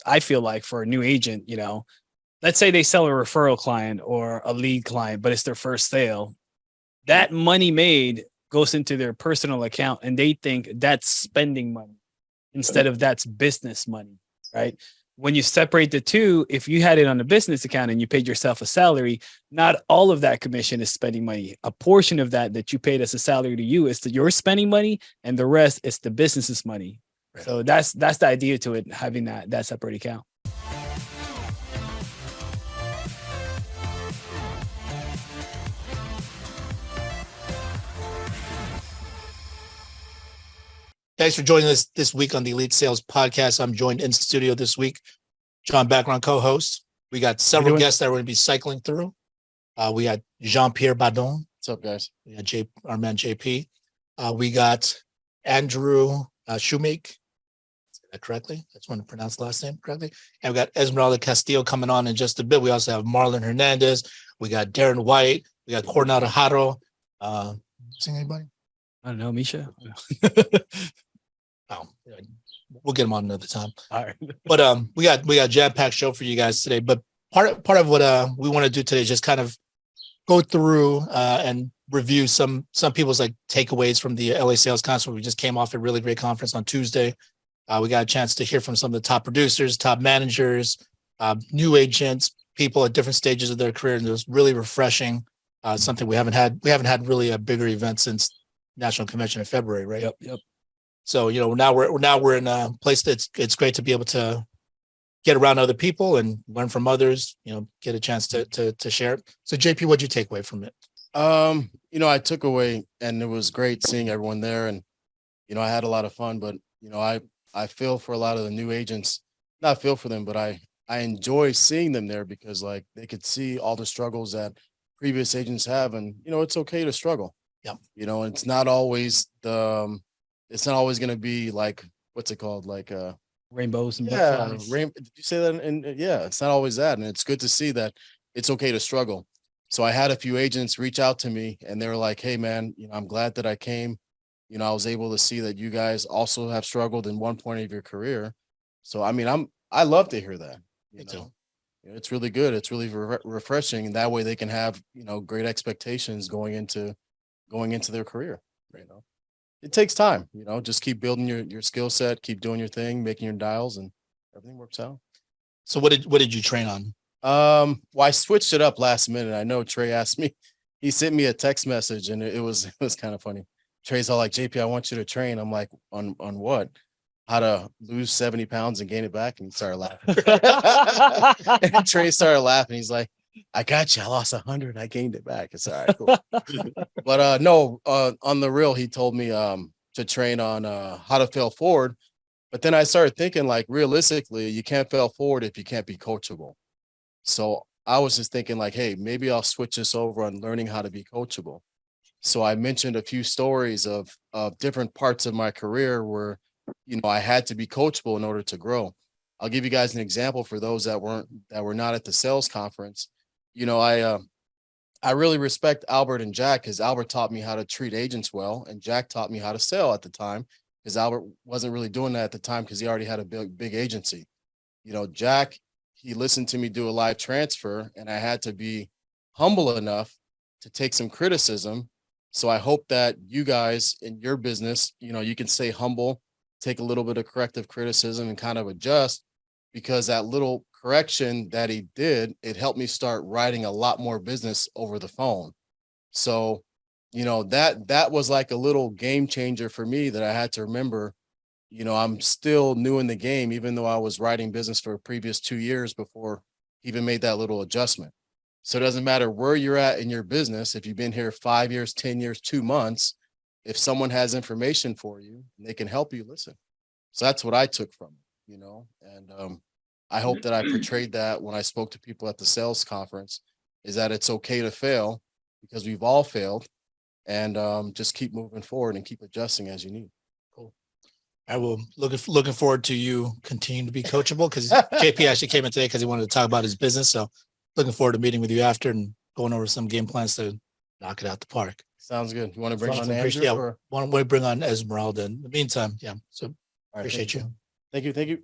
I feel like for a new agent, let's say they sell a referral client or a lead client, but it's their first sale. That money made goes into their personal account and they think that's spending money instead of that's business money, right? When you separate the two, if you had it on a business account and you paid yourself a salary, not all of that commission is spending money. A portion of that you paid as a salary to you is that you're spending money, and the rest is the business's money. Right. So that's the idea to it, having that separate account. Thanks for joining us this week on the Elite Sales Podcast. I'm joined in studio this week, John Bacaron, co-host. We got several guests that we're going to be cycling through. We got Jean-Pierre Badon. What's up, guys? We got our man JP. We got Andrew Shoemake. Say that correctly? That's one to pronounce the last name correctly. And we got Esmeralda Castillo coming on in just a bit. We also have Marlon Hernandez. We got Darren White. We got Coronado Haro. Sing anybody? I don't know, Misha. Oh, we'll get them on another time. All right. But we got a jam-packed show for you guys today. But part of what we want to do today is just kind of go through and review some people's like takeaways from the LA Sales Conference. We just came off a really great conference on Tuesday. We got a chance to hear from some of the top producers, top managers, new agents, people at different stages of their career, and it was really refreshing. Something we haven't had really a bigger event since National Convention in February, right? Yep. So, now we're in a place that's it's great to be able to get around other people and learn from others, get a chance to share. So JP, what'd you take away from it? I took away, and it was great seeing everyone there, and I had a lot of fun, but I feel for a lot of the new agents, not feel for them, but I enjoy seeing them there because like they could see all the struggles that previous agents have, and it's okay to struggle. Yeah. It's not always going to be like, what's it called? Like, rainbows and butterflies. Did you say that? And yeah, it's not always that. And it's good to see that it's okay to struggle. So I had a few agents reach out to me and they were like, hey man, I'm glad that I came. I was able to see that you guys also have struggled in one point of your career. So, I love to hear that. It's really good. It's really refreshing. And that way they can have, great expectations going into their career. It takes time, just keep building your skill set, keep doing your thing, making your dials, and everything works out. So what did you train on? Well, I switched it up last minute. I know Trey asked me, he sent me a text message and it was kind of funny. Trey's all like, JP, I want you to train. I'm like, on what? How to lose 70 pounds and gain it back? And he started laughing. And Trey started laughing. He's like, I got you. I lost 100. I gained it back. It's all right. Cool. But on the real, he told me to train on how to fail forward. But then I started thinking, like, realistically, you can't fail forward if you can't be coachable. So I was just thinking like, hey, maybe I'll switch this over on learning how to be coachable. So I mentioned a few stories of different parts of my career where, I had to be coachable in order to grow. I'll give you guys an example for those that were not at the sales conference. I really respect Albert and Jack because Albert taught me how to treat agents well, and Jack taught me how to sell at the time because Albert wasn't really doing that at the time because he already had a big agency. Jack, he listened to me do a live transfer, and I had to be humble enough to take some criticism. So I hope that you guys in your business, you can stay humble, take a little bit of corrective criticism and kind of adjust, because that little correction that he did, it helped me start writing a lot more business over the phone. So, that was like a little game changer for me that I had to remember. I'm still new in the game, even though I was writing business for the previous 2 years before I even made that little adjustment. So it doesn't matter where you're at in your business. If you've been here 5 years, 10 years, 2 months, if someone has information for you, they can help you listen. So that's what I took from it, and I hope that I portrayed that when I spoke to people at the sales conference, is that it's okay to fail because we've all failed, and just keep moving forward and keep adjusting as you need. Cool. I will looking forward to you continuing to be coachable, because JP actually came in today because he wanted to talk about his business. So looking forward to meeting with you after and going over some game plans to knock it out the park. Sounds good. You want to bring on Andrew? Yeah, why don't we bring on Esmeralda in the meantime? Yeah. So appreciate you. Thank you.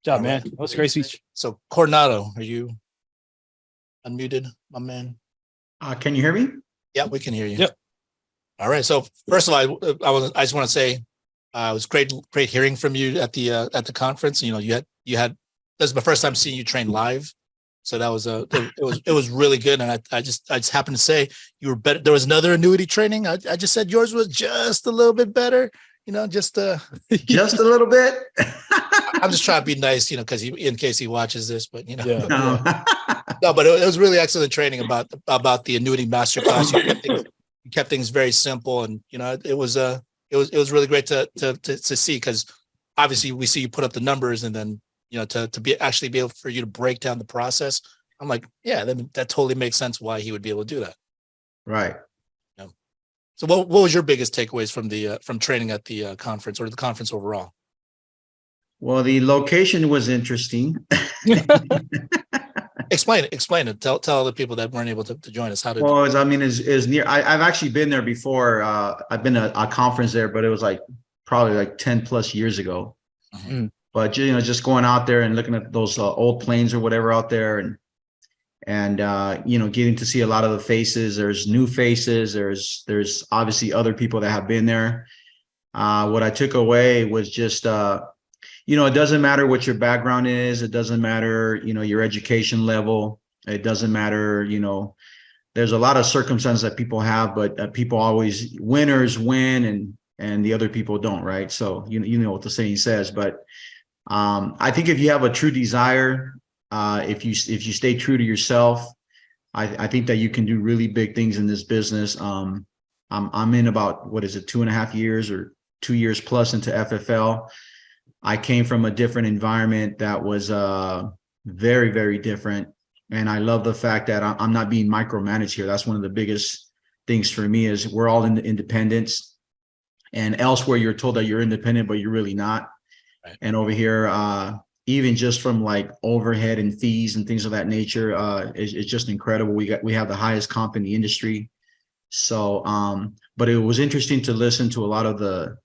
job, man. That was a great speech. So Coronado, are you unmuted, my man? Can you hear me? Yeah, we can hear you. Yep. All right. So first of all, I just want to say it was great hearing from you at the conference. You know, you had this is my first time seeing you train live. So that was it was really good. And I just happened to say you were better. There was another annuity training. I just said yours was just a little bit better, you know, just Just a little bit. I'm just trying to be nice, you know, because in case he watches this, but you know, Yeah. no, but it was really excellent training about the annuity masterclass. You kept things very simple, and you know, it was really great to see, because obviously we see you put up the numbers, and then you know to be able for you to break down the process. I'm like, yeah, that totally makes sense why he would be able to do that. Right. Yeah. So what was your biggest takeaways from training at the conference, or the conference overall? Well, the location was interesting. Explain it. Tell other people that weren't able to join us how to. Well, is near. I've actually been there before. I've been at a conference there, but it was like probably like 10 plus years ago. Mhm. But you know, just going out there and looking at those old planes or whatever out there, and you know, getting to see a lot of the faces. There's new faces. There's obviously other people that have been there. What I took away was just you know, it doesn't matter what your background is. It doesn't matter, you know, your education level. It doesn't matter, you know, there's a lot of circumstances that people have, but people always, winners win and the other people don't, right? So you know what the saying says. But I think if you have a true desire, if you stay true to yourself, I think that you can do really big things in this business. I'm in about, what is it, 2.5 years or 2 years plus into FFL. I came from a different environment that was very, very different. And I love the fact that I'm not being micromanaged here. That's one of the biggest things for me, is we're all in the independence. And elsewhere, you're told that you're independent, but you're really not. Right. And over here, even just from like overhead and fees and things of that nature, it's just incredible. We have the highest comp in the industry. So, but it was interesting to listen to a lot of the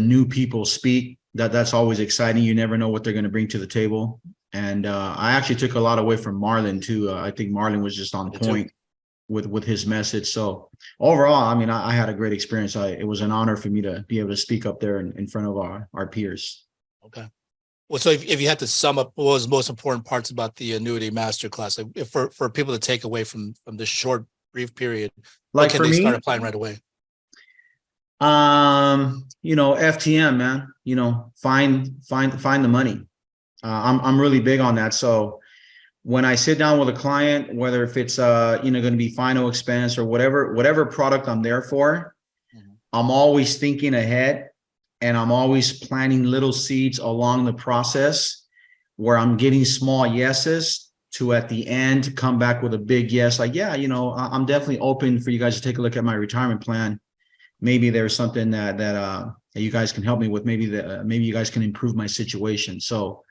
new people speak. That's always exciting. You never know what they're going to bring to the table. And I actually took a lot away from Marlon too. I think Marlon was just on point with his message. So overall, I mean, I had a great experience. It was an honor for me to be able to speak up there in front of our peers. Okay. Well, so if you had to sum up what was the most important parts about the annuity masterclass, like for people to take away from this short, brief period, like what can for they me, start applying right away? You know, FTM, man, you know, find the money. I'm really big on that. So when I sit down with a client, whether if it's you know, going to be final expense or whatever product I'm there for, I'm always thinking ahead, and I'm always planting little seeds along the process where I'm getting small yeses to at the end come back with a big yes. Like, yeah, you know, I'm definitely open for you guys to take a look at my retirement plan. Maybe there's something that you guys can help me with. Maybe you guys can improve my situation. So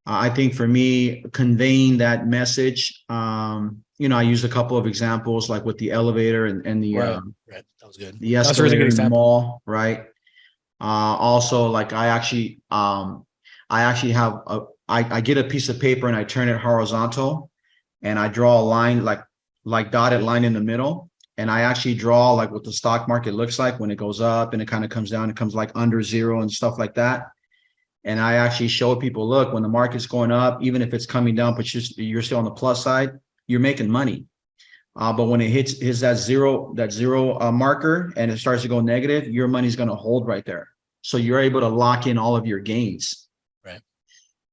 I think for me, conveying that message, you know, I used a couple of examples, like with the elevator and the right. That was good. The escalator in the mall, right? Also, like I actually have I get a piece of paper and I turn it horizontal, and I draw a line like dotted line in the middle. And I actually draw like what the stock market looks like when it goes up and it kind of comes down. It comes like under zero and stuff like that. And I actually show people, look, when the market's going up, even if it's coming down, but you're still on the plus side, you're making money. But when it hits that zero marker and it starts to go negative, your money's going to hold right there. So you're able to lock in all of your gains. Right.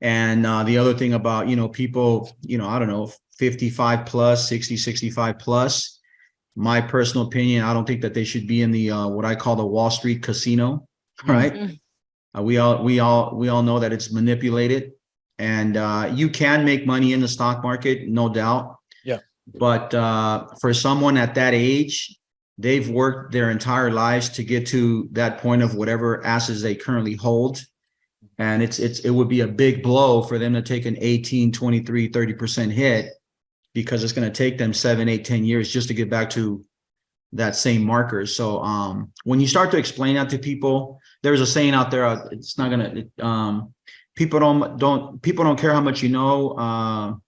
And the other thing about, you know, people, you know, I don't know, 55 plus, 60, 65 plus, my personal opinion, I don't think that they should be in the what I call the Wall Street casino, right? Mm-hmm. We all know that it's manipulated, and you can make money in the stock market, no doubt. Yeah. But for someone at that age, they've worked their entire lives to get to that point of whatever assets they currently hold. And it would be a big blow for them to take an 18, 23, 30% hit, because it's going to take them 7, 8, 10 years just to get back to that same marker. So when you start to explain that to people, there's a saying out there, it's not going to, people don't care how much you know.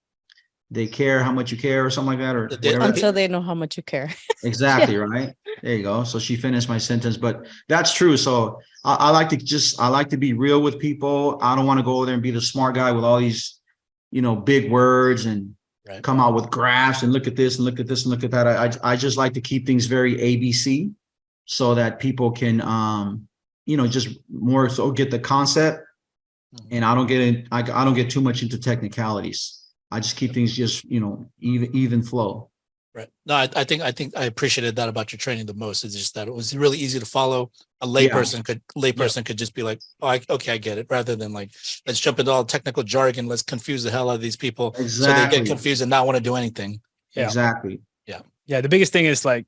They care how much you care or something like that or whatever. Until they know how much you care. Exactly. Right. There you go. So she finished my sentence, but that's true. So I like to be real with people. I don't want to go over there and be the smart guy with all these, big words and come out with graphs and look at this and look at this and look at that. I just like to keep things very ABC so that people can, just more so get the concept, and I don't get too much into technicalities. I just keep things just, even flow. Right. No, I think I appreciated that about your training the most. It's just that it was really easy to follow. A layperson could just be like, oh, okay, I get it. Rather than like, let's jump into all technical jargon. Let's confuse the hell out of these people. Exactly. So they get confused and not want to do anything. Yeah. Exactly. Yeah. The biggest thing is like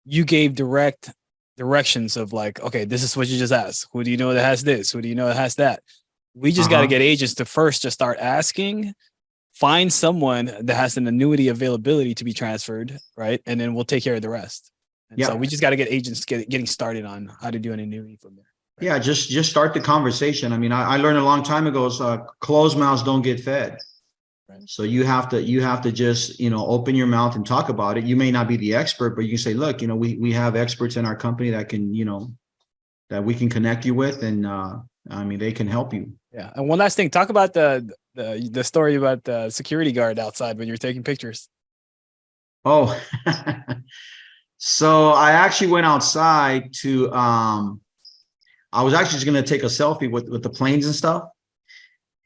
you gave direct directions of like, okay, this is what you just asked. Who do you know that has this? Who do you know that has that? We just got to get agents to first just start asking. Find someone that has an annuity availability to be transferred, right? And then we'll take care of the rest. And so we just got to get agents getting started on how to do an annuity from there. Right? Yeah, just start the conversation. I mean, I learned a long time ago, closed mouths don't get fed. Right. So you have to just, open your mouth and talk about it. You may not be the expert, but you can say, look, we have experts in our company that can, that we can connect you with, and they can help you. Yeah. And one last thing, talk about the story about the security guard outside when you're taking pictures. Oh, so I actually went outside to, I was actually just going to take a selfie with the planes and stuff.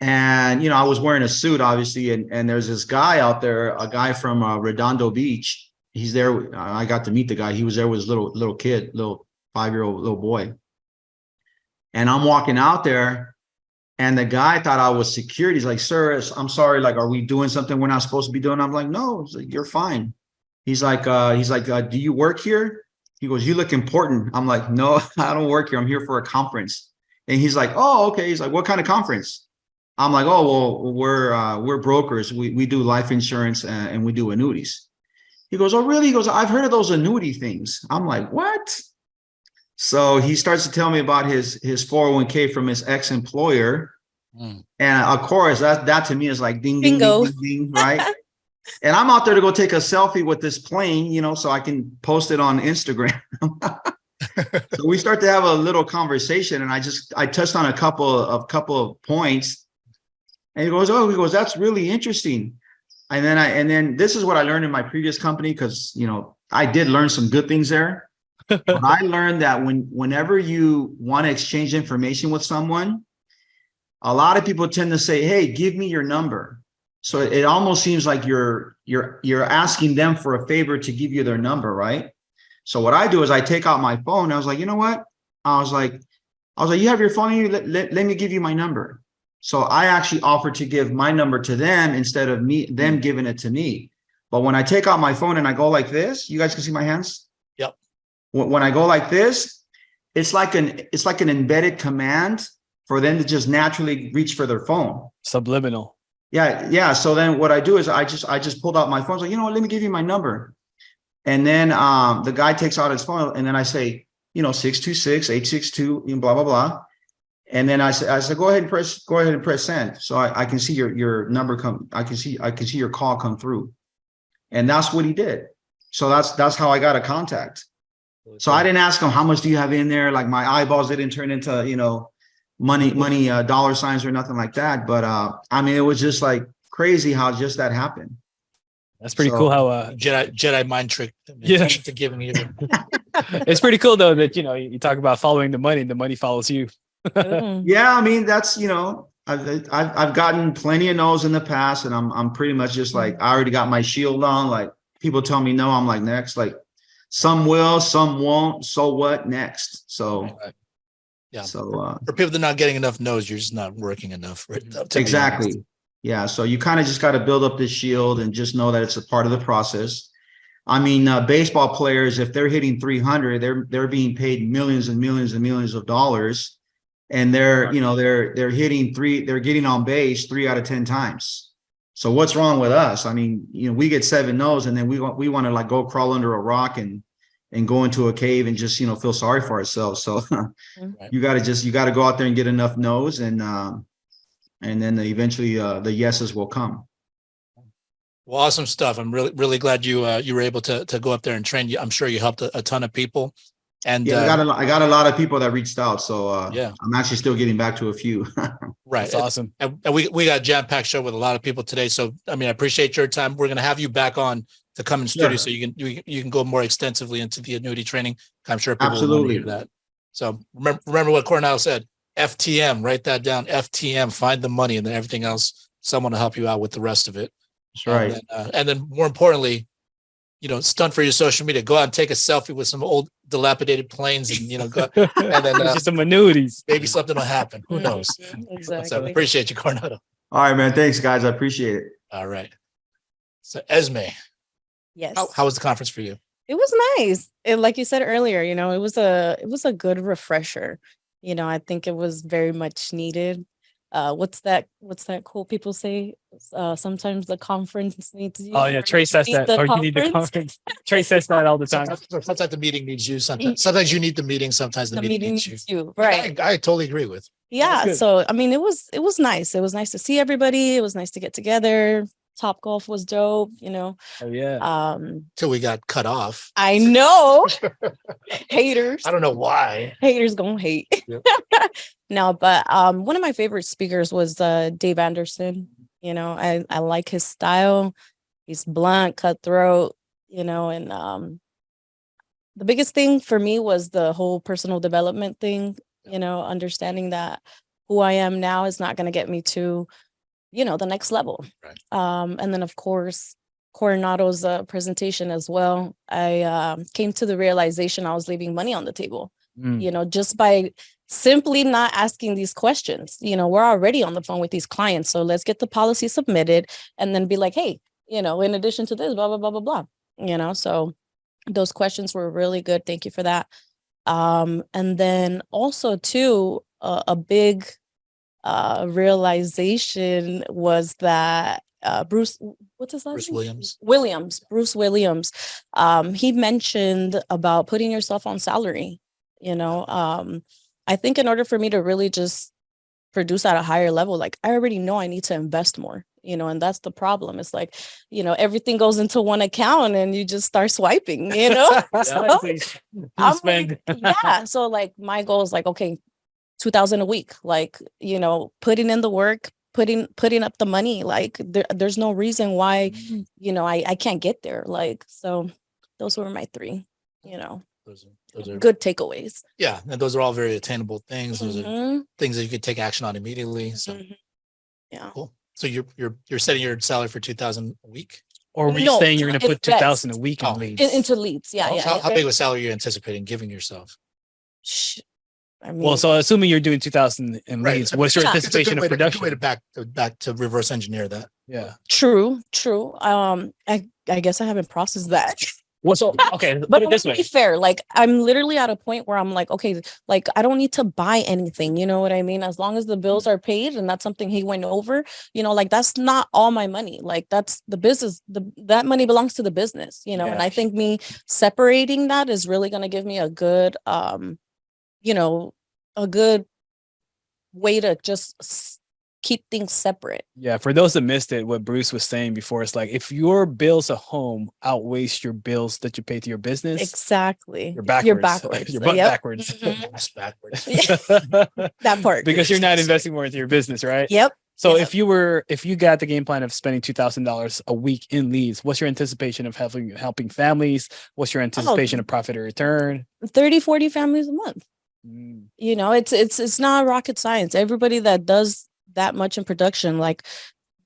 And, I was wearing a suit, obviously. And there's this guy out there, a guy from Redondo Beach. He's there. I got to meet the guy. He was there with his little kid, little 5-year-old little boy. And I'm walking out there. And the guy thought I was security. He's like, sir, I'm sorry. Like, are we doing something we're not supposed to be doing? I'm like, no, you're fine. He's like, do you work here? He goes, you look important. I'm like, no, I don't work here. I'm here for a conference. And he's like, oh, okay. He's like, what kind of conference? I'm like, oh, well, we're brokers. We do life insurance and we do annuities. He goes, oh, really? He goes, I've heard of those annuity things. I'm like, what? So he starts to tell me about his 401k from his ex-employer. And of course, that to me is like ding, ding, ding, ding, ding, right? And I'm out there to go take a selfie with this plane, so I can post it on Instagram. So we start to have a little conversation, and I touched on a couple of points. And he goes, that's really interesting. And then this is what I learned in my previous company, because, I did learn some good things there. But I learned that whenever you want to exchange information with someone, a lot of people tend to say, hey, give me your number. So it almost seems like you're asking them for a favor to give you their number, right? So what I do is I take out my phone. I was like, you know what? I was like, you have your phone? Let me give you my number. So I actually offered to give my number to them instead of them giving it to me. But when I take out my phone and I go like this, you guys can see my hands? Yep. When I go like this, it's like an embedded command for them to just naturally reach for their phone. Subliminal. Yeah. So then what I do is I just pulled out my phone. So, let me give you my number. And then the guy takes out his phone, and then I say, 626-862, blah, blah, blah. And then I said, go ahead and press send. So I can see your number come. I can see your call come through. And that's what he did. So that's how I got a contact. So I didn't ask him, how much do you have in there? Like my eyeballs didn't turn into, money, dollar signs or nothing like that. But it was just like crazy how just that happened. That's pretty cool how Jedi mind trick. To giving you. It's pretty cool though that you talk about following the money follows you. Yeah, that's I've gotten plenty of no's in the past, and I'm pretty much just like, I already got my shield on. Like people tell me no, I'm like, next. Like some will, some won't. So what next? So yeah. So for people that are not getting enough no's, you're just not working enough. Right? Exactly. Yeah. So you kind of just got to build up this shield and just know that it's a part of the process. Baseball players, if they're hitting 300, they're being paid millions and millions and millions of dollars. And they're getting on base 3 out of 10 times. So what's wrong with us? We get 7 no's, and then we want to like go crawl under a rock and go into a cave and just, feel sorry for ourselves. So you got to go out there and get enough no's. And and then eventually the yeses will come. Well, awesome stuff. I'm really glad you were able to go up there and train. I'm sure you helped a ton of people. And Yeah, I got a lot of people that reached out, so yeah, I'm actually still getting back to a few. right. That's awesome. And we got a jam-packed show with a lot of people today. So I mean, I appreciate your time. We're gonna have you back on to come in studio so you can go more extensively into the annuity training. I'm sure people will want to hear that. So remember what Coronado said. FTM, write that down. FTM, find the money, and then everything else, someone will help you out with the rest of it. That's right. And then more importantly, stunt for your social media. Go out and take a selfie with some old dilapidated planes, and go, and then just some annuities. maybe something will happen. Who knows? Exactly. So appreciate you, Coronado. All right, man. Thanks, guys. I appreciate it. All right. So Esme, Yes. how was the conference for you? It was nice. Like you said earlier, it was a good refresher. I think it was very much needed. What's that quote people say? Sometimes the conference needs you. Oh yeah, Trey says that. Or you need the conference. Trey says that all the time. Sometimes the meeting needs you. Sometimes you need the meeting. Sometimes the meeting needs you. Right. I totally agree with. Yeah. So I mean, it was nice. It was nice to see everybody. It was nice to get together. Top Golf was dope. Oh yeah. Till we got cut off. I know. Haters. I don't know why. Haters gonna hate. Yep. No, but one of my favorite speakers was Dave Anderson. I like his style. He's blunt, cutthroat, and the biggest thing for me was the whole personal development thing, understanding that who I am now is not going to get me to, the next level. Right. And then of course, Coronado's presentation as well. I came to the realization I was leaving money on the table, just by simply not asking these questions. We're already on the phone with these clients, so let's get the policy submitted and then be like, hey, in addition to this, blah, blah, blah, blah, blah, so those questions were really good. Thank you for that. And then also too, a big realization was that Bruce, what's his last name? Bruce Williams. He mentioned about putting yourself on salary. I think in order for me to really just produce at a higher level, like I already know I need to invest more, and that's the problem. It's like, everything goes into one account and you just start swiping, So, so like my goal is like, okay, 2,000 a week, like, putting in the work, putting up the money, like there's no reason why, I can't get there. Like, so those were my three, Those are good takeaways. Yeah, and those are all very attainable things. Those are things that you could take action on immediately. So yeah, cool. So you're setting your salary for 2,000 a week, or were you saying you're going to put 2,000 a week in leads? Into leads? Yeah, How big of a salary are you anticipating giving yourself? I mean, Well, so assuming you're doing 2,000 in leads, what's your anticipation of production? Way to back to reverse engineer that. Yeah. True. I guess I haven't processed that. Well, so okay, But put it this to way. be fair, like I'm literally at a point where I'm like, okay, like I don't need to buy anything. You know what I mean? As long as the bills are paid, and that's something he went over. Like that's not all my money. Like that's the business. That money belongs to the business. And I think me separating that is really going to give me a good, a good way to just keep things separate. Yeah, for those that missed it, what Bruce was saying before, it's like if your bills at home outweighs your bills that you pay to your business, exactly, you're backwards. You're backwards. You're butt backwards. That's backwards. That part. Because you're not investing more into your business, right? Yep. So if you got the game plan of spending $2,000 a week in leads, what's your anticipation of helping families? What's your anticipation of profit or return? 30, 40 families a month. It's not rocket science. Everybody that does that much in production, like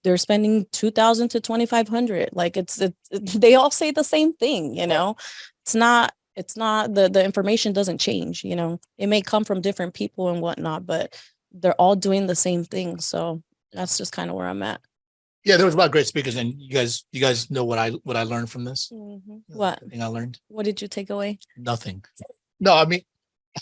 they're spending 2,000 to 2,500. Like it's they all say the same thing. It's not the information doesn't change. It may come from different people and whatnot, but they're all doing the same thing. So that's just kind of where I'm at. Yeah, there was a lot of great speakers, and you guys know what I learned from this. What? The thing I learned? What did you take away? Nothing. No, I mean,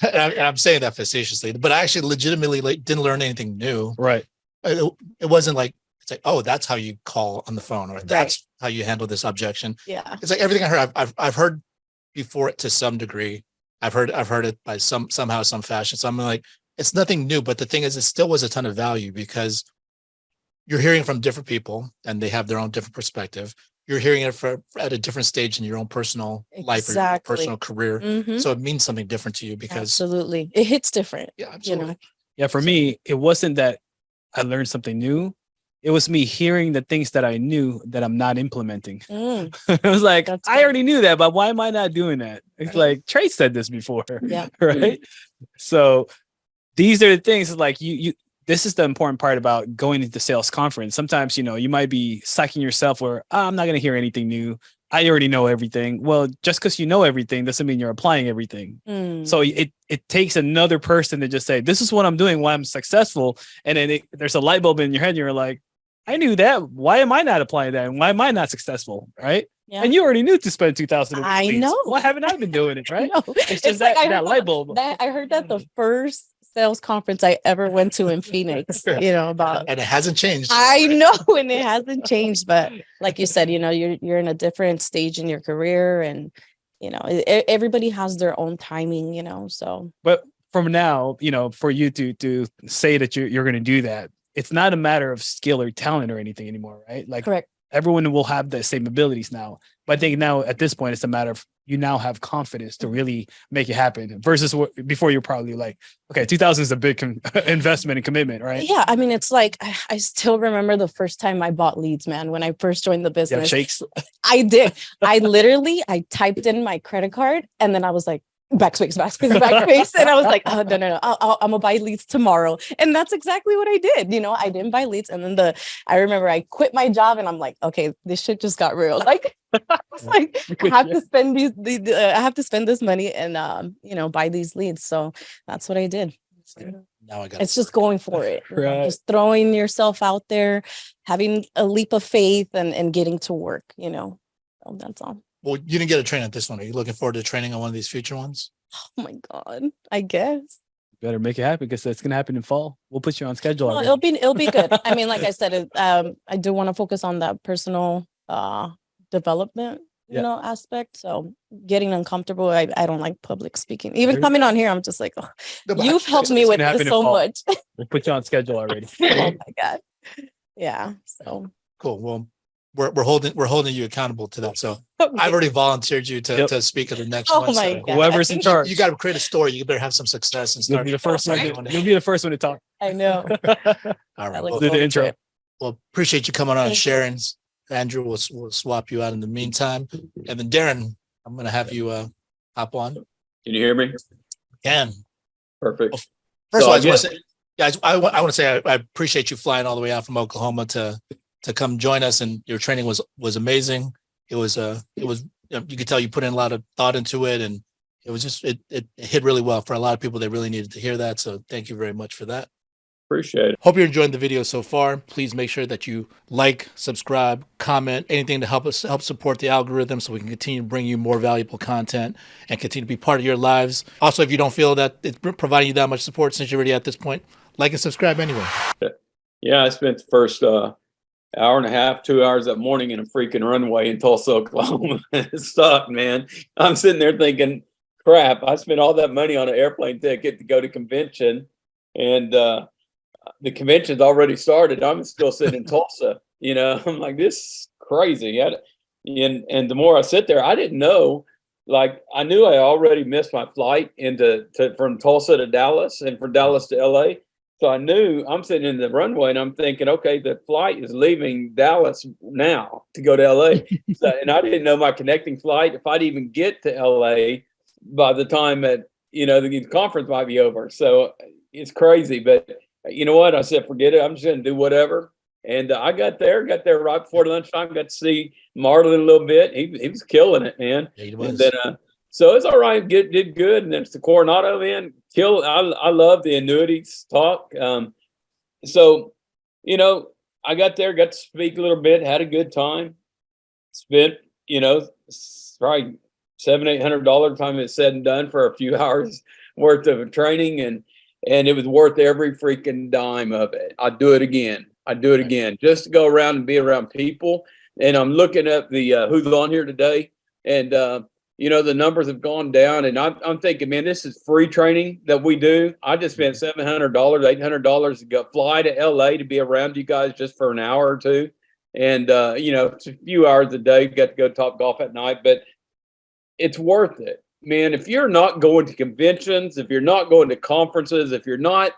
I'm saying that facetiously, but I actually legitimately didn't learn anything new. Right. It wasn't like it's like, oh, that's how you call on the phone, or that's how you handle this objection. Yeah. It's like everything I heard, I've heard before it to some degree. I've heard it by somehow, some fashion. So I'm like, it's nothing new. But the thing is, it still was a ton of value because you're hearing from different people and they have their own different perspective. You're hearing it at a different stage in your own personal life or your Exactly. personal career. Mhm. So it means something different to you because Absolutely. It hits different. yeah, absolutely. You know? Yeah, for me, it wasn't that I learned something new. It was me hearing the things that I knew that I'm not implementing. Mm, It was like, That's I good. already knew that, but why am I not doing that? It's Right. like Trey said this before. Yeah. Right. So these are the things like you this is the important part about going into sales conference. Sometimes, you might be psyching yourself where I'm not going to hear anything new. I already know everything. Well, just because you know everything doesn't mean you're applying everything. So it takes another person to just say, this is what I'm doing, why I'm successful. And then there's a light bulb in your head. And you're like, I knew that. Why am I not applying that? And why am I not successful? Right. Yeah. And you already knew to spend 2,000. I know. Why haven't I been doing it? Right. No. It's just that, I that heard light bulb. I heard that the first sales conference I ever went to in Phoenix, about and it hasn't changed. I know, and it hasn't changed, but like you said, you're in a different stage in your career, and everybody has their own timing, so. But from now, for you to say that you're going to do that, it's not a matter of skill or talent or anything anymore, right? Like Correct. Everyone will have the same abilities now. But I think now at this point, it's a matter of you now have confidence to really make it happen versus before you're probably like, okay, 2,000 is a big investment and commitment, right? Yeah. I mean, it's like, I still remember the first time I bought leads, man, when I first joined the You have business. shakes. I did. I typed in my credit card and then I was like, backspace. And I was like, oh, no. I'm gonna buy leads tomorrow. And that's exactly what I did. I didn't buy leads. And then I remember I quit my job and I'm like, okay, this shit just got real. Like, I was like, I have to spend I have to spend this money and, buy these leads. So that's what I did. Now I got It's just going for it. Right. Just throwing yourself out there, having a leap of faith and getting to work, So that's all. Well, you didn't get a train at this one. Are you looking forward to training on one of these future ones? Oh my God, I guess. Better make it happen because it's going to happen in fall. We'll put you on schedule. Well, already. it'll be good. I mean, like I said, I do want to focus on that personal development, aspect. So getting uncomfortable, I don't like public speaking. Even coming on here, I'm just like, oh, you've helped me with this so much. We'll put you on schedule already. Oh my God. Yeah. So Cool. Well, we're holding you accountable to that. So I've already volunteered you to speak at the next Oh one. my So God. Whoever's in charge, you got to create a story. You better have some success and You'll start. be the first one. doing it. You'll be the first one to talk. I know. All right. I look Well, Do the forward to intro. it. well, appreciate you coming on and Thank you. sharing. Andrew, we'll swap you out in the meantime. And then Darren, I'm going to have you hop on. Can you hear me? Again. Perfect. First So of all, I I just want to say, guys, I want to say I appreciate you flying all the way out from Oklahoma to come join us, and your training was amazing. It was you could tell you put in a lot of thought into it, and it was just it hit really well for a lot of people that really needed to hear that. So thank you very much for that. Appreciate it. Hope you're enjoying the video so far. Please make sure that you like, subscribe, comment, anything to help support the algorithm so we can continue to bring you more valuable content and continue to be part of your lives. Also, if you don't feel that it's providing you that much support since you're already at this point, like and subscribe anyway. Yeah, I spent the first hour and a half, 2 hours that morning in a freaking runway in Tulsa, Oklahoma. It sucked, man. I'm sitting there thinking, crap, I spent all that money on an airplane ticket to go to convention, and the convention's already started. I'm still sitting in Tulsa. I'm like, this is crazy. And the more I sit there, I didn't know. Like, I knew I already missed my flight from Tulsa to Dallas and from Dallas to LA. So I knew I'm sitting in the runway and I'm thinking, okay, the flight is leaving Dallas now to go to LA. And I didn't know my connecting flight, if I'd even get to LA by the time that, the conference might be over. So it's crazy. But you know what? I said, forget it. I'm just going to do whatever. And I got there right before lunchtime, got to see Marlon a little bit. He was killing it, man. Yeah, he was. And then, so it's all right. Did good. And then it's the Coronado, man. I love the annuities talk. So, I got there, got to speak a little bit, had a good time. Spent, probably $700-800 time it's said and done for a few hours worth of training, and it was worth every freaking dime of it. I'd do it again. Just to go around and be around people. And I'm looking at the who's on here today, and the numbers have gone down, and I'm thinking, man, this is free training that we do. I just spent $700, $800 to go fly to LA to be around you guys just for an hour or two. And, it's a few hours a day, get to go Top Golf at night, but it's worth it, man. If you're not going to conventions, if you're not going to conferences, if you're not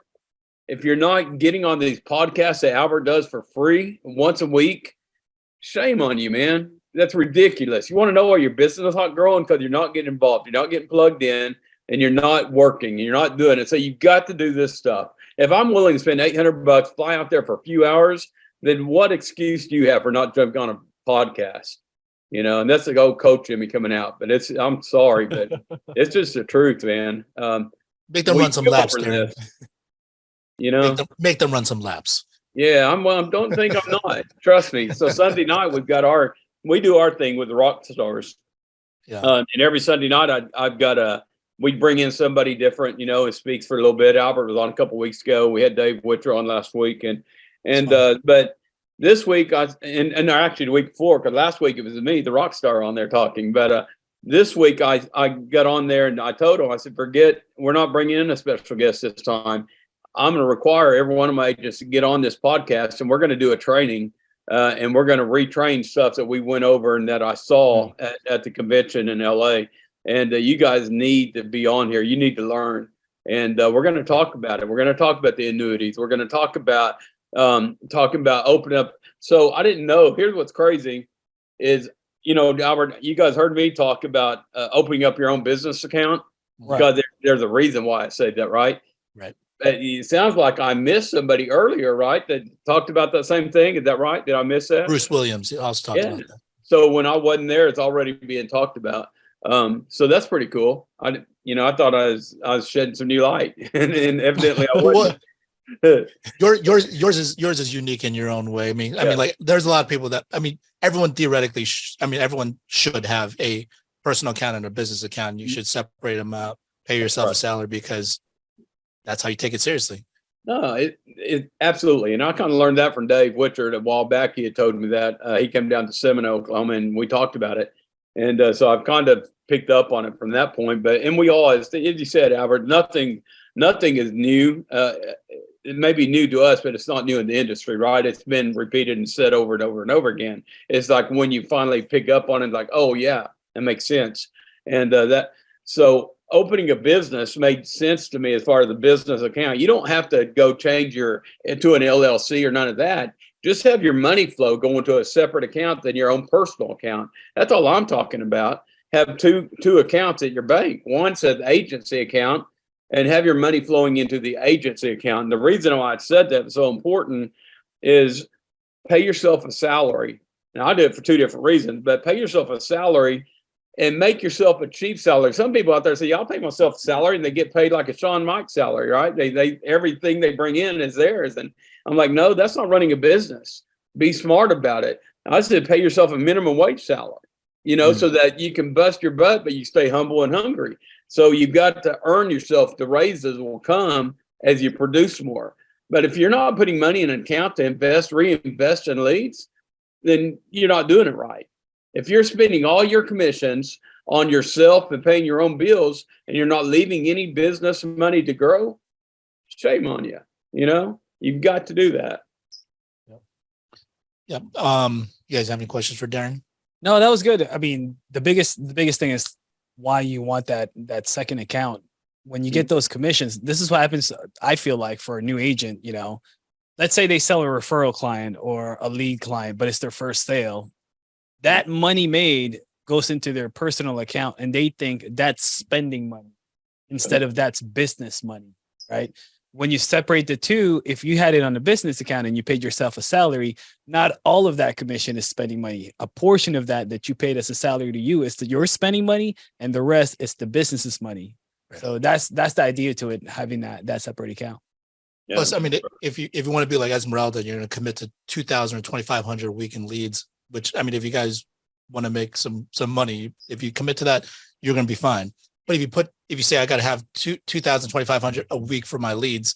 getting on these podcasts that Albert does for free once a week, shame on you, man. That's ridiculous. You want to know why your business is not growing? Because you're not getting involved, you're not getting plugged in, and you're not working, and you're not doing it. So you've got to do this stuff. If I'm willing to spend $800, fly out there for a few hours, then what excuse do you have for not jumping on a podcast? And that's the old coach Jimmy coming out. But I'm sorry, but it's just the truth, man. Make them run some laps there. Make them run some laps. Yeah, don't think I'm not. Trust me. So Sunday night we do our thing with the rock stars. Yeah. And every Sunday night I've got we bring in somebody different, and speaks for a little bit. Albert was on a couple weeks ago. We had Dave Witcher on last week, but this week and actually the week before, because last week it was me, the rock star, on there talking. But this week I got on there and I told him, I said, we're not bringing in a special guest this time. I'm going to require every one of my agents to get on this podcast, and we're going to do a training, and we're going to retrain stuff that we went over and that I saw at the convention in LA. And you guys need to be on here. You need to learn. And we're going to talk about it. We're going to talk about the annuities. We're going to talk about opening up. So I didn't know. Here's what's crazy is, Albert, you guys heard me talk about opening up your own business account. Right. Because there's a reason why I said that, right? Right. It sounds like I missed somebody earlier, right? That talked about that same thing. Is that right? Did I miss that? Bruce Williams. I was talking about that. So when I wasn't there, it's already being talked about. So that's pretty cool. I thought I was shedding some new light, and evidently I wasn't. Yours is unique in your own way. I mean, like there's a lot of people that, everyone theoretically, everyone should have a personal account and a business account. You should separate them out, pay yourself a salary, because that's how you take it seriously. No, it absolutely. And I kind of learned that from Dave Witcher a while back. He had told me that he came down to Seminole, Oklahoma, and we talked about it. And so I've kind of picked up on it from that point. And we all, as you said, Albert, nothing is new. It may be new to us, but it's not new in the industry, right? It's been repeated and said over and over and over again. It's like when you finally pick up on it, like, oh yeah, that makes sense. And so opening a business made sense to me as far as the business account. You don't have to go change to an LLC or none of that. Just have your money flow go into a separate account than your own personal account. That's all I'm talking about. Have two accounts at your bank. One says agency account, and have your money flowing into the agency account. And the reason why I said that is so important is pay yourself a salary. Now I do it for two different reasons, but pay yourself a salary and make yourself a cheap salary. Some people out there say, yeah, I'll pay myself a salary, and they get paid like a Sean Mike salary, right? They everything they bring in is theirs. And I'm like, no, that's not running a business. Be smart about it. I said, pay yourself a minimum wage salary, so that you can bust your butt, but you stay humble and hungry. So you've got to earn yourself. The raises will come as you produce more. But if you're not putting money in an account to reinvest in leads, then you're not doing it right. If you're spending all your commissions on yourself and paying your own bills, and you're not leaving any business money to grow, shame on you. You've got to do that. Yeah. You guys have any questions for Darren? No, that was good. I mean, the biggest thing is why you want that second account. When you get those commissions, this is what happens, I feel like, for a new agent. Let's say they sell a referral client or a lead client, but it's their first sale. That money made goes into their personal account, and they think that's spending money instead of that's business money, right? When you separate the two, if you had it on a business account and you paid yourself a salary, not all of that commission is spending money. A portion of that you paid as a salary to you is to your spending money, and the rest is the business's money. Right. So that's the idea to it, having that separate account. Yeah. Plus, if you want to be like Esmeralda, you're going to commit to 2,000 or 2,500 a week in leads. Which, if you guys want to make some money, if you commit to that, you're going to be fine. But if you say I got to have 2,000, 2,500 a week for my leads,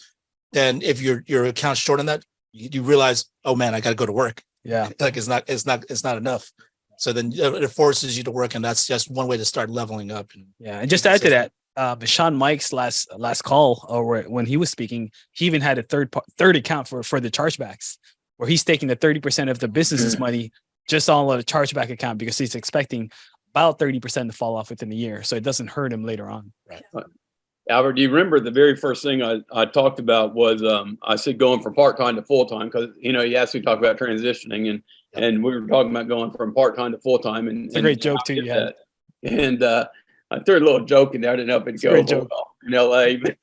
then if your account's short on that, you realize, oh man, I got to go to work. Yeah, like it's not enough. So then it forces you to work, and that's just one way to start leveling up. And just to add to that, Sean Mike's last call, or when he was speaking, he even had a third account for the chargebacks, where he's taking the 30% of the business's money just on a chargeback account because he's expecting about 30% to fall off within a year, so it doesn't hurt him later on. Right. Albert, do you remember the very first thing I talked about was I said going from part-time to full-time, because you asked me to talk about transitioning, and we were talking about going from part-time to full-time, and it's a great joke too. You had, and I threw a little joke in there. I didn't know if it'd go well in LA. But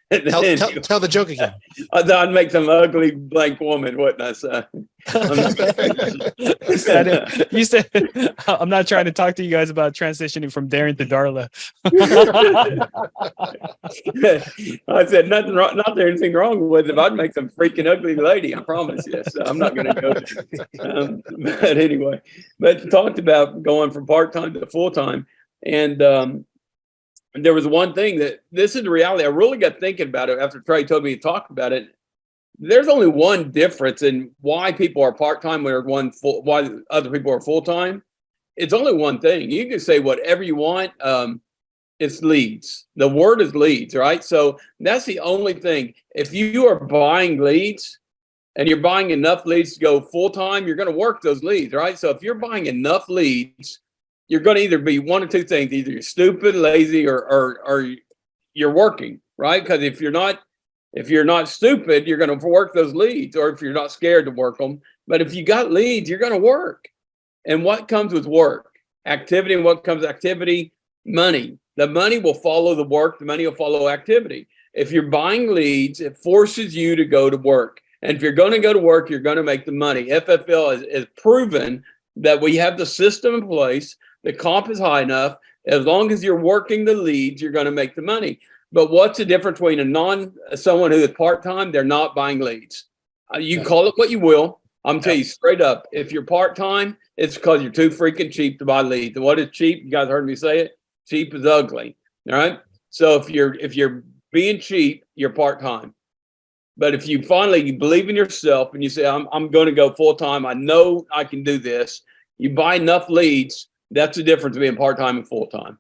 tell the joke again. I'd make some ugly blank woman, wouldn't I? So you said I'm not trying to talk to you guys about transitioning from Darren to Darla. I said nothing wrong, not there anything wrong with it. I'd make some freaking ugly lady, I promise you. So I'm not going to go there. But anyway, but talked about going from part-time to full-time, and there was one thing that this is the reality. I really got thinking about it after Trey told me to talk about it. There's only one difference in why people are part-time why other people are full-time. It's only one thing. You can say whatever you want. It's leads. The word is leads, right? So that's the only thing. If you are buying leads and you're buying enough leads to go full-time, you're going to work those leads, right? So if you're buying enough leads, you're going to either be one of two things. Either you're stupid, lazy, or you're working, right? Because if you're not stupid, you're going to work those leads, or if you're not scared to work them. But if you got leads, you're going to work. And what comes with work? Activity. And what comes with activity? Money. The money will follow the work. The money will follow activity. If you're buying leads, it forces you to go to work. And if you're going to go to work, you're going to make the money. FFL is proven that we have the system in place. The comp is high enough. As long as you're working the leads, you're going to make the money. But what's the difference between someone who is part-time? They're not buying leads. You call it what you will. I'm telling you straight up, if you're part-time, it's because you're too freaking cheap to buy leads. And what is cheap? You guys heard me say it. Cheap is ugly. All right. So if you're being cheap, you're part-time. But if you believe in yourself and you say, I'm going to go full-time, I know I can do this. You buy enough leads. That's the difference between part-time and full-time.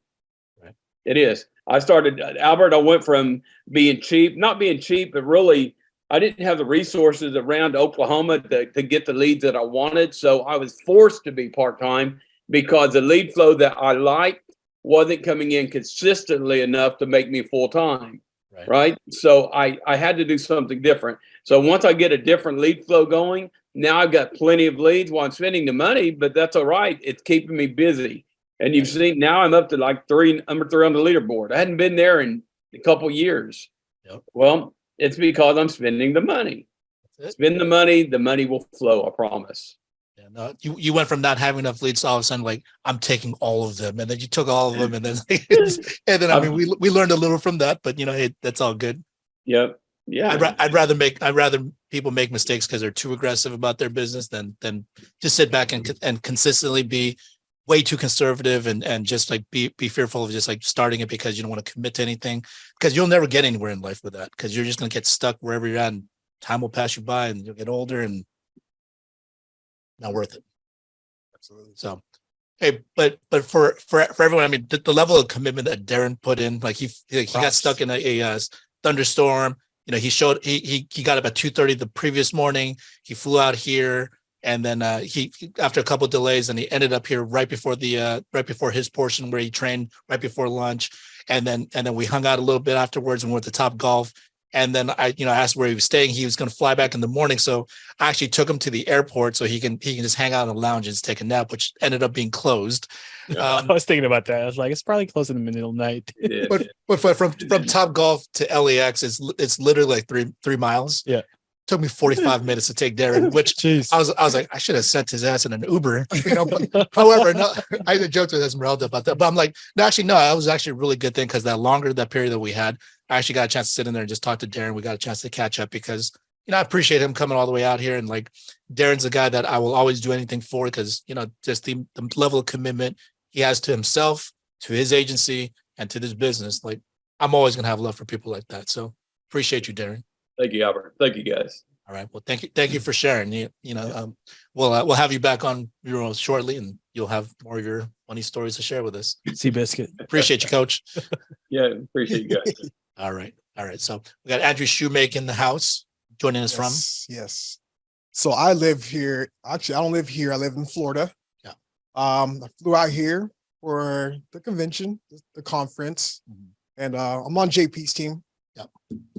Right. It is. Albert, I went from not being cheap, but really I didn't have the resources around Oklahoma to get the leads that I wanted. So I was forced to be part-time because the lead flow that I liked wasn't coming in consistently enough to make me full-time. Right. So I had to do something different. So once I get a different lead flow going, now I've got plenty of leads while I'm spending the money, but that's all right. It's keeping me busy. And you've seen now I'm up to like number 3 on the leaderboard. I hadn't been there in a couple years. Yep. Well, it's because I'm spending the money. Spend the money will flow, I promise. Yeah, no, you went from not having enough leads to all of a sudden like I'm taking all of them, and then you took all of them, and then I mean we learned a little from that, but that's all good. Yep. Yeah. I'd rather people make mistakes because they're too aggressive about their business than just sit back and consistently be way too conservative and just like be fearful of just like starting it because you don't want to commit to anything, because you'll never get anywhere in life with that, because you're just going to get stuck wherever you're at, and time will pass you by and you'll get older and not worth it. Absolutely. So, hey, but for everyone, I mean, the level of commitment that Darren put in, like he got stuck in a thunderstorm. He got up at 2:30 the previous morning. He flew out here, and then he after a couple of delays, and he ended up here right before his portion where he trained right before lunch, and then we hung out a little bit afterwards and went to Top Golf. And then I asked where he was staying. He was going to fly back in the morning, so I actually took him to the airport so he can just hang out in the lounge and just take a nap, which ended up being closed. I was thinking about that. I was like, it's probably closed in the middle of the night. But from Top Golf to LAX, it's literally like three miles. Yeah. Took me 45 minutes to take Darren, which Jeez. I was like, I should have sent his ass in an Uber. But, however, no, I joked with Esmeralda about that, but I'm like, no, that was actually a really good thing, because that period that we had, I actually got a chance to sit in there and just talk to Darren. We got a chance to catch up because, I appreciate him coming all the way out here. And like, Darren's a guy that I will always do anything for, because, just the level of commitment he has to himself, to his agency, and to this business. Like, I'm always going to have love for people like that. So appreciate you, Darren. Thank you, Albert. Thank you, guys. All right. Well, thank you for sharing. We'll have you back on shortly, and you'll have more of your funny stories to share with us. Seabiscuit. Appreciate you, Coach. Yeah, appreciate you guys. All right. So we got Andrew Shoemake in the house joining us from. Yes. So I live here. Actually, I don't live here. I live in Florida. Yeah. I flew out here for the convention, the conference, and I'm on JP's team. Yeah.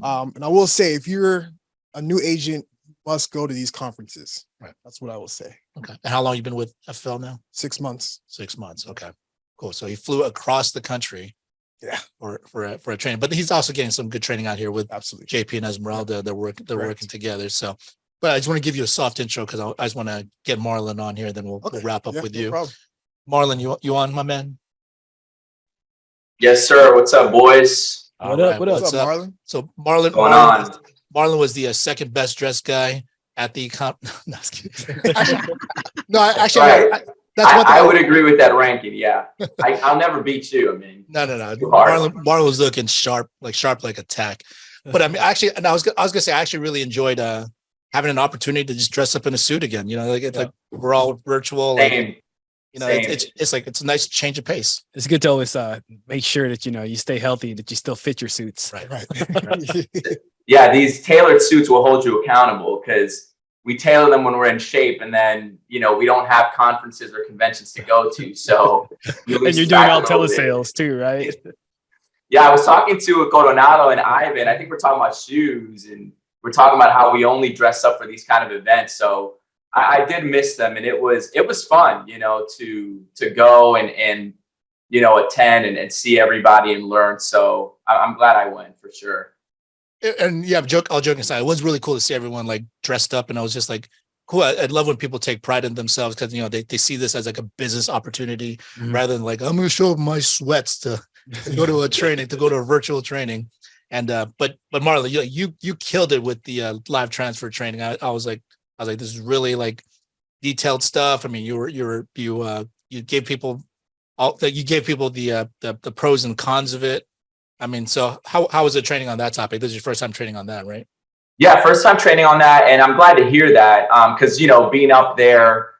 And I will say, if you're a new agent, you must go to these conferences. Right. That's what I will say. Okay. And how long you been with FFL now? 6 months. 6 months. Okay. Cool. So he flew across the country. Yeah. For a training, but he's also getting some good training out here with Absolutely. JP and Esmeralda. They're working Correct. together. So, but I just want to give you a soft intro because I just want to get Marlon on here. Then we'll wrap up with no you. problem. Marlon, you on, my man? Yes, sir. What's up, boys? What up? What's up, Marlon? So Marlon, Going on? Marlon was the second best dressed guy at the comp. No, I was kidding. No, actually, Right. that's one thing. I would agree with that ranking. Yeah, I'll never beat you. I mean, No. Too hard. Marlon was looking sharp like a tack. But I mean, actually, and I was gonna say, I actually really enjoyed having an opportunity to just dress up in a suit again. You know, like it's like we're all virtual. Like, same. you know, Same. it's like it's a nice change of pace. It's good to always make sure that you stay healthy, that you still fit your suits. Right. Yeah, these tailored suits will hold you accountable because we tailor them when we're in shape, and then we don't have conferences or conventions to go to. So And you're doing all telesales too, right? Yeah, I was talking to Coronado and Ivan. I think we're talking about shoes, and we're talking about how we only dress up for these kind of events. So I did miss them, and it was fun, to go and attend and see everybody and learn. So I'm glad I went for sure. And yeah, all joking aside, it was really cool to see everyone like dressed up, and I was just like, cool. I love when people take pride in themselves because they see this as like a business opportunity rather than like, I'm going to show up my sweats to go to a training, to go to a virtual training. And but Marlon, you killed it with the live transfer training. I was like, this is really like detailed stuff. I mean, you gave people the pros and cons of it. I mean, so how was the training on that topic? This is your first time training on that, right? Yeah, first time training on that, and I'm glad to hear that because being up there,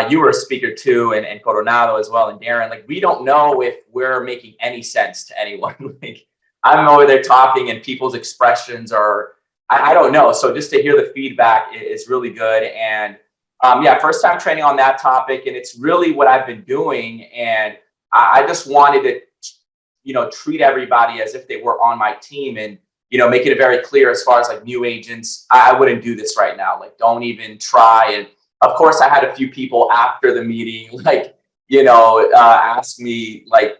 you were a speaker too, and Coronado as well, and Darren. Like, we don't know if we're making any sense to anyone. Like, I'm over there talking, and people's expressions are, I don't know. So just to hear the feedback is really good, and yeah, first time training on that topic, and it's really what I've been doing, and I just wanted to treat everybody as if they were on my team, and make it very clear as far as like new agents, I wouldn't do this right now. Like, don't even try. And of course, I had a few people after the meeting, like, ask me like,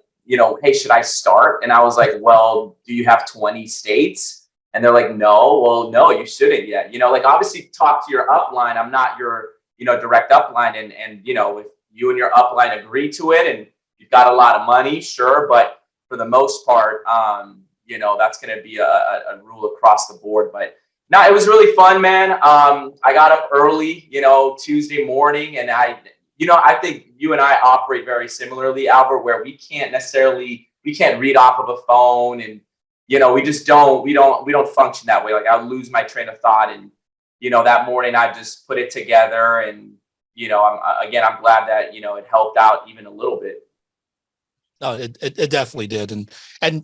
hey, should I start? And I was like, well, do you have 20 states? And they're like, no. Well, no, you shouldn't yet. Like, obviously talk to your upline. I'm not your, direct upline. And if you and your upline agree to it and you've got a lot of money, sure. But for the most part, that's going to be a rule across the board. But no, it was really fun, man. I got up early, Tuesday morning, and I think you and I operate very similarly, Albert, where we can't read off of a phone, and we just don't function that way. Like, I'll lose my train of thought, and that morning I just put it together, and I'm glad that it helped out even a little bit. No, it definitely did, and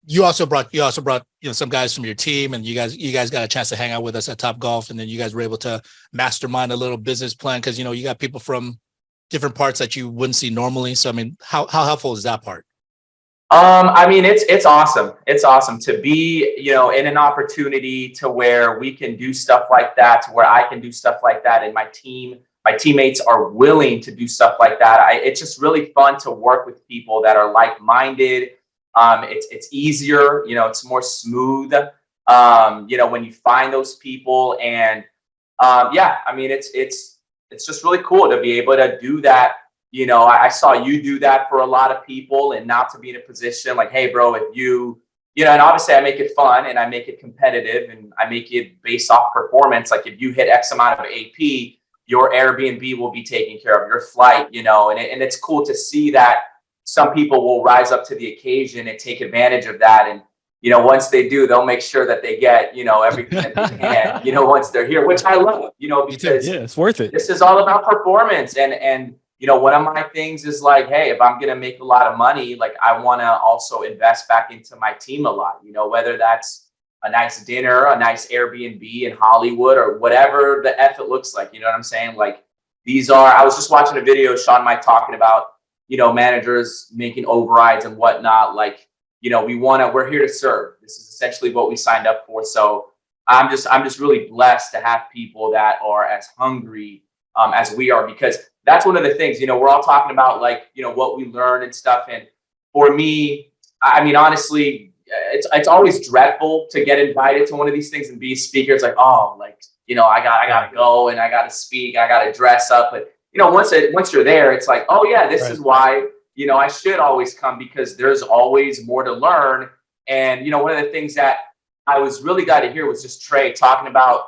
you also brought some guys from your team, and you guys got a chance to hang out with us at Top Golf, and then you guys were able to mastermind a little business plan because you got people from different parts that you wouldn't see normally. So I mean, how helpful is that part? I mean, it's awesome. It's awesome to be in an opportunity to where we can do stuff like that, to where I can do stuff like that, and my teammates are willing to do stuff like that. It's just really fun to work with people that are like-minded. It's easier, it's more smooth, when you find those people, and yeah, I mean, it's just really cool to be able to do that. I saw you do that for a lot of people, and now to be in a position like, hey, bro, if and obviously I make it fun and I make it competitive and I make it based off performance. Like, if you hit X amount of AP, your Airbnb will be taken care of, your flight, and it's cool to see that some people will rise up to the occasion and take advantage of that. And, once they do, they'll make sure that they get, everything that they can, once they're here, which I love, because Yeah, it's worth it. this is all about performance. And, one of my things is like, hey, if I'm going to make a lot of money, like I want to also invest back into my team a lot, whether that's a nice dinner, a nice Airbnb in Hollywood, or whatever the F it looks like. You know what I'm saying? Like I was just watching a video, Sean Mike talking about, managers making overrides and whatnot. Like, we're here to serve. This is essentially what we signed up for. So I'm just really blessed to have people that are as hungry as we are, because that's one of the things, we're all talking about, like, what we learn and stuff. And for me, I mean, honestly, it's always dreadful to get invited to one of these things and be a speaker. It's like, oh, like, I gotta go and I gotta speak, I gotta dress up. But once you're there, it's like, oh yeah, this is why, I should always come, because there's always more to learn. And, one of the things that I was really glad to hear was just Trey talking about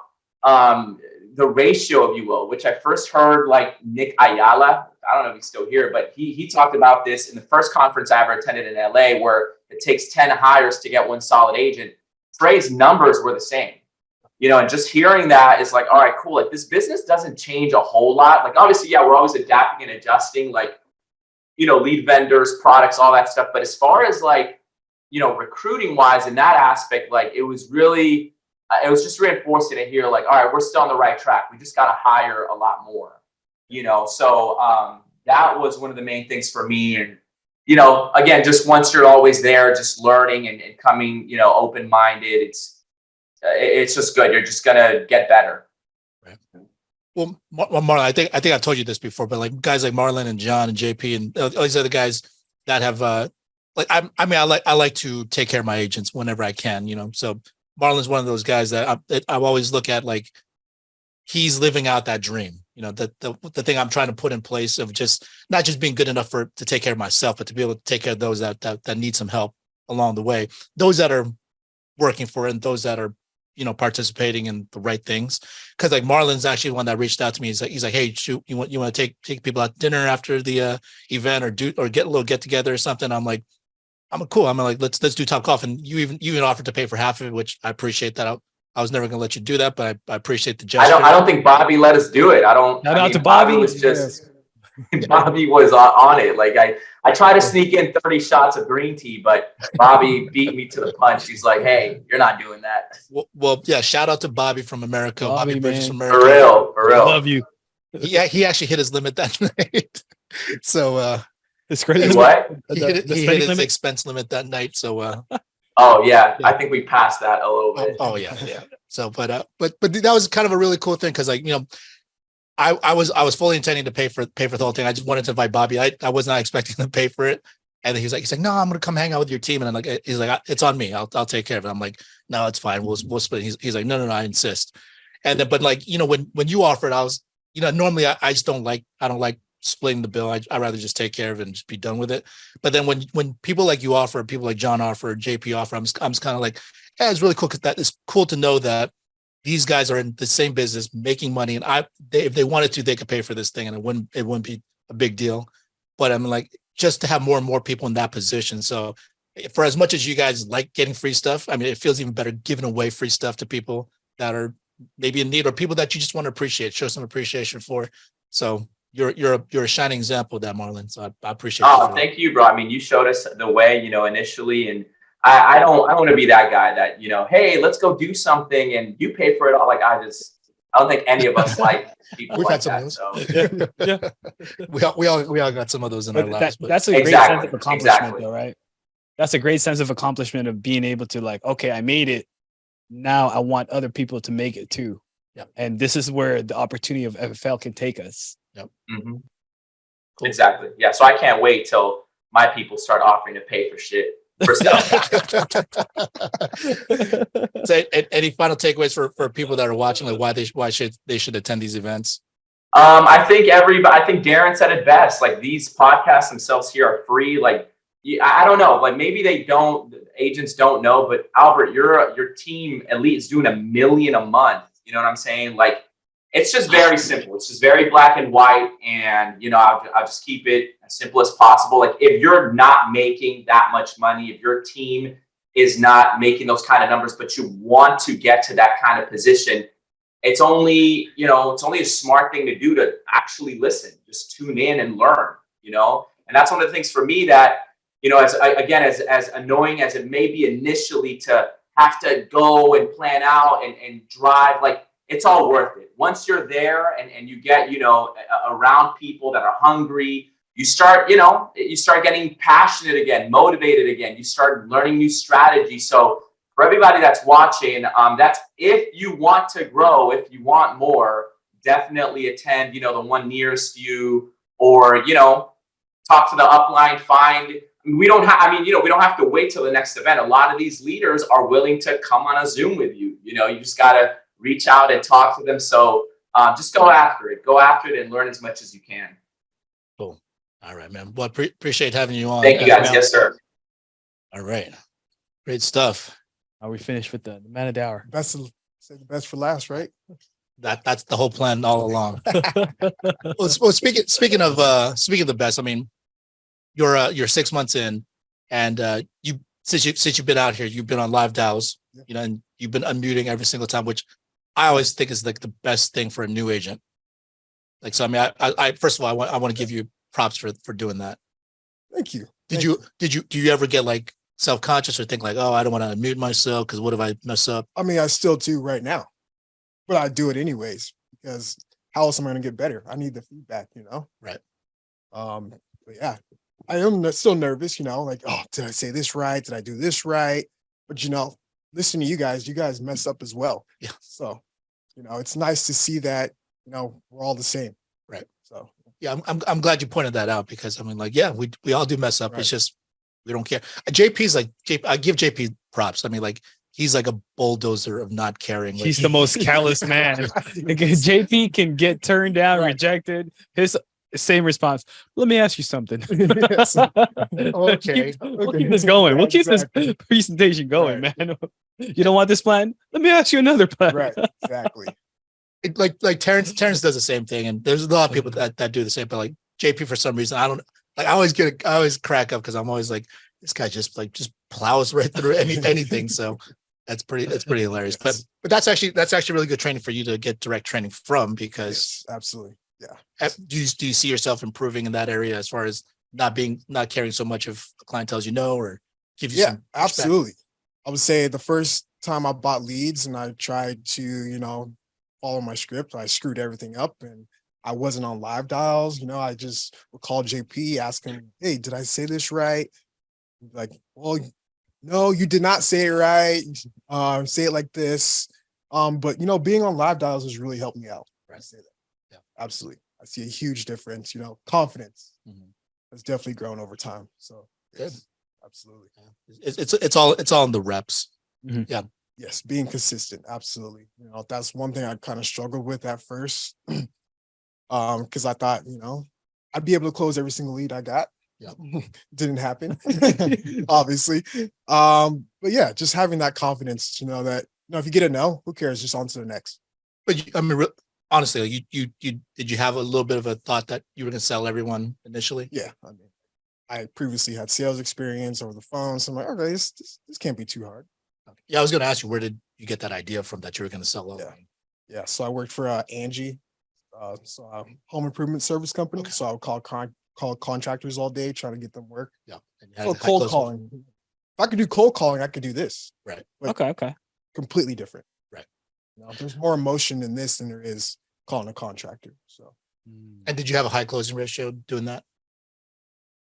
the ratio, if you will, which I first heard like Nick Ayala. I don't know if he's still here, but he talked about this in the first conference I ever attended in LA, where it takes 10 hires to get one solid agent. Trey's numbers were the same, and just hearing that is like, all right, cool. Like, this business doesn't change a whole lot. Like, obviously, yeah, we're always adapting and adjusting, like, lead vendors, products, all that stuff. But as far as like, recruiting wise in that aspect, like, it was just reinforcing to hear like, all right, we're still on the right track. We just got to hire a lot more, So that was one of the main things for me. And, again, just once you're always there, just learning and coming, open-minded, it's just good. You're just going to get better. Right. Well, Marlon, I think I've told you this before, but like guys like Marlon and John and JP and all these other guys that have, I like to take care of my agents whenever I can, so Marlon's one of those guys that I always look at, like, he's living out that dream, the thing I'm trying to put in place of just not just being good enough to take care of myself, but to be able to take care of those that need some help along the way, those that are working for it and those that are, participating in the right things. Cause like Marlon's actually one that reached out to me. He's like, hey, shoot, you want to take people out to dinner after the event or get a little get together or something? I'm like, I'm cool. I'm like, let's do Top Golf. And you even offered to pay for half of it, which I appreciate that. I was never going to let you do that, but I appreciate the gesture. I don't think Bobby let us do it. Shout out to Bobby. Was just, Bobby was on it. Like I tried to sneak in 30 shots of green tea, but Bobby beat me to the punch. He's like, hey, you're not doing that. Well, yeah. Shout out to Bobby from America. Bobby Bridges from America. For real. I love you. Yeah, he actually hit his limit that night. So it's crazy. What? He hit his expense limit that night. So oh yeah, I think we passed that a little bit. Oh yeah. So, but that was kind of a really cool thing because, like, I was fully intending to pay for the whole thing. I just wanted to invite Bobby. I was not expecting to pay for it, and then he's like, no, I'm gonna come hang out with your team, and I'm like, he's like, it's on me. I'll take care of it. I'm like, no, it's fine. We'll split. He's like, no, I insist. And then, but like, when you offered, I was, normally I just don't like splitting the bill. I'd rather just take care of it and just be done with it. But then when people like you offer, people like John offer, JP offer, I'm just kind of like, yeah, it's really cool because that is cool to know that these guys are in the same business making money, and if they wanted to, they could pay for this thing, and it wouldn't be a big deal. But I'm like, just to have more and more people in that position. So for as much as you guys like getting free stuff, I mean, it feels even better giving away free stuff to people that are maybe in need or people that you just want to appreciate, show some appreciation for. So you're a shining example of that, Marlon. So I appreciate it. Oh, thank you, bro. I mean, you showed us the way, initially, and I don't want to be that guy that, hey, let's go do something and you pay for it all. Like, I don't think any of us like people. We've like had some that, of those. so. Yeah. We all got some of those in our lives. That's a great sense of accomplishment, though, right? That's a great sense of accomplishment of being able to, like, okay, I made it. Now I want other people to make it too. Yep. And this is where the opportunity of FFL can take us. Yep. Mm-hmm. Cool. Exactly. Yeah. So I can't wait till my people start offering to pay for shit. For stuff. So, any final takeaways for people that are watching, like why should they attend these events? I think Darren said it best. Like, these podcasts themselves here are free. Like, I don't know. Like, maybe agents don't know, but Albert, your team Elite is doing $1 million a month. You know what I'm saying? Like, it's just very simple. It's just very black and white. And, I'll just keep it as simple as possible. Like, if you're not making that much money, if your team is not making those kind of numbers, but you want to get to that kind of position, it's only a smart thing to do to actually listen. just tune in and learn, and that's one of the things for me that, as annoying as it may be initially to have to go and plan out and drive, like, it's all worth it. Once you're there and you get, around people that are hungry, you start getting passionate again, motivated again. You start learning new strategies. So for everybody that's watching, that's, if you want to grow, if you want more, definitely attend, the one nearest you, or, talk to the upline, we don't have to wait till the next event. A lot of these leaders are willing to come on a Zoom with you. You just got to reach out and talk to them. So just go after it and learn as much as you can. Cool. All right, man. Well, appreciate having you on. Thank you, guys. Yes, sir. All right. Great stuff. Are we finished with the man of the hour? Say the best for last, right? That's the whole plan all along. Well, speaking of the best, I mean, you're 6 months in, and since you've been out here, you've been on live dials, and you've been unmuting every single time, which I always think is like the best thing for a new agent. Like, so I mean, I first of all, I want to give you props for doing that. Thank you. Do you ever get like self-conscious or think like, oh, I don't want to unmute myself because what if I mess up? I mean, I still do right now, but I do it anyways, because how else am I going to get better? I need the feedback, Right. But yeah, I am still nervous, like, oh, did I say this right? Did I do this right? But, listening to you guys mess up as well. Yeah. So, it's nice to see that, we're all the same. Right. So, yeah, I'm glad you pointed that out, because I mean, like, yeah, we all do mess up. Right. It's just, we don't care. JP's like, I give JP props. I mean, like, he's like a bulldozer of not caring. Like, He's the most callous man. JP can get turned down, rejected. His same response. Let me ask you something. Yes. We'll keep this going. We'll keep this presentation going, man. You don't want this plan? Let me ask you another plan. Right. Exactly. like Terrence does the same thing, and there's a lot of people that do the same. But like JP, for some reason, I don't like. I always crack up because I'm always like, this guy just plows right through anything. So that's pretty hilarious. Yes. But that's actually really good training for you to get direct training from, because Yes, absolutely. Yeah. do you see yourself improving in that area as far as not caring so much if a client tells you no, or give you some pushback? Absolutely. I would say the first time I bought leads and I tried to, follow my script, I screwed everything up and I wasn't on live dials. I just would call JP, ask him, hey, did I say this right? Like, well, no, you did not say it right. Say it like this. But being on live dials has really helped me out. Right. I say that. Yeah, absolutely. I see a huge difference. Confidence has definitely grown over time. So yes, absolutely. It's all in the reps. Mhm. Yeah. Yes, being consistent. Absolutely. That's one thing I kind of struggled with at first. Because I thought, I'd be able to close every single lead I got. Yeah. Didn't happen, obviously. But yeah, just having that confidence to know that, if you get a no, who cares? Just on to the next. But I mean, honestly, you did you have a little bit of a thought that you were going to sell everyone initially? Yeah. I mean, I previously had sales experience over the phone. So I'm like, okay, this can't be too hard. Yeah, I was going to ask you, where did you get that idea from that you were going to sell everyone? Yeah. So I worked for Angie, home improvement service company. Okay. So I would call contractors all day, trying to get them work. Yeah. And you had So a high cold close rate. calling. If I could do cold calling, I could do this. Right. Like, Okay. completely different. Right. There's more emotion in this than there is calling a contractor. So And did you have a high closing ratio doing that?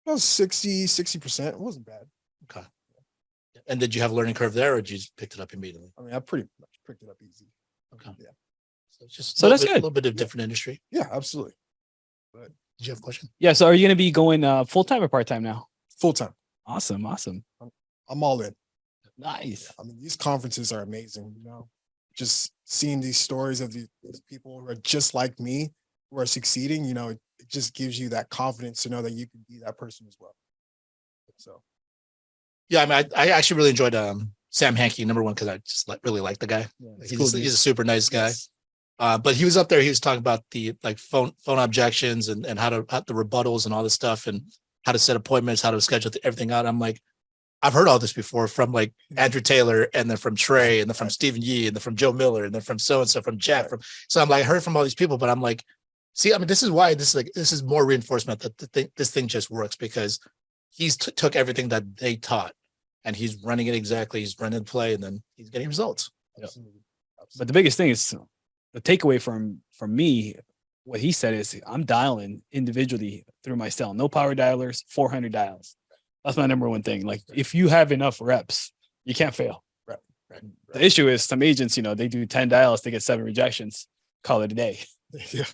it was 60%. It wasn't bad. Okay. And did you have a learning curve there, or did you just picked it up immediately? I mean, I pretty much picked it up easy. Okay. Yeah. So it's just So that's good. A little bit of different industry. Yeah, absolutely. Did you have a question? Yeah. So are you going to be going full-time or part-time now? Full time. Awesome. I'm all in. Nice. I mean, these conferences are amazing, just seeing these stories of these people who are just like me, who are succeeding, it just gives you that confidence to know that you can be that person as well. So, Yeah, I mean, I actually really enjoyed Sam Hankey, number one, because I just really like the guy. He's a super nice guy. yes. But he was up there. He was talking about the phone objections and how the rebuttals and all this stuff, and how to set appointments, how to schedule everything out. I'm like, I've heard all this before from like Andrew Taylor, and then from Trey, and then from Stephen Yee, and then from Joe Miller, and then from so and so, from Jack. So I'm like, I heard from all these people, but I'm like, See, I mean, this is why this is more reinforcement that this thing just works, because he's took everything that they taught and he's running it exactly. He's running the play, and then he's getting results. Absolutely. But the biggest thing is the takeaway from me. What he said is, I'm dialing individually through my cell. No power dialers, 400 dials. That's my number one thing. Like, if you have enough reps, you can't fail. Right. The issue is some agents, they do 10 dials, they get 7 rejections. Call it a day. Yeah,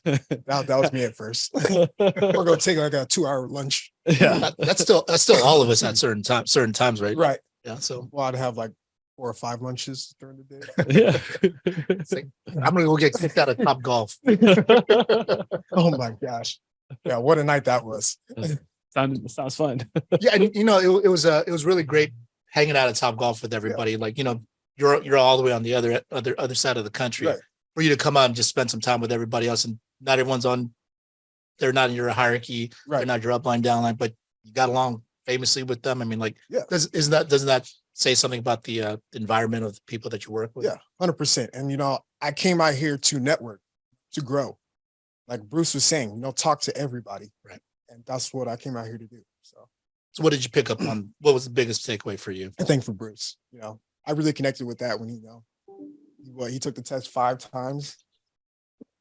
that was me at first. We're gonna take like a 2-hour lunch. Yeah, That's still all of us at certain times, right? Right. Yeah. So Well, I'd have like 4 or 5 lunches during the day. yeah. it's like, I'm gonna go get kicked out of Top Golf. Oh my gosh. Yeah, what a night that was. Sounds fun. Yeah, and it was really great hanging out at Top Golf with everybody. Like, you're all the way on the other side of the country. Right. For you to come out and just spend some time with everybody else, and not everyone's they're not in your hierarchy, they're Right. not your upline, downline, but you got along famously with them. I mean, like, Yeah. doesn't that say something about the environment of the people that you work with? Yeah, 100%. And I came out here to network, to grow. Like Bruce was saying, talk to everybody. Right. And that's what I came out here to do. So So what did you pick up on? What was the biggest takeaway for you? I think for Bruce, I really connected with that when he took the test 5 times.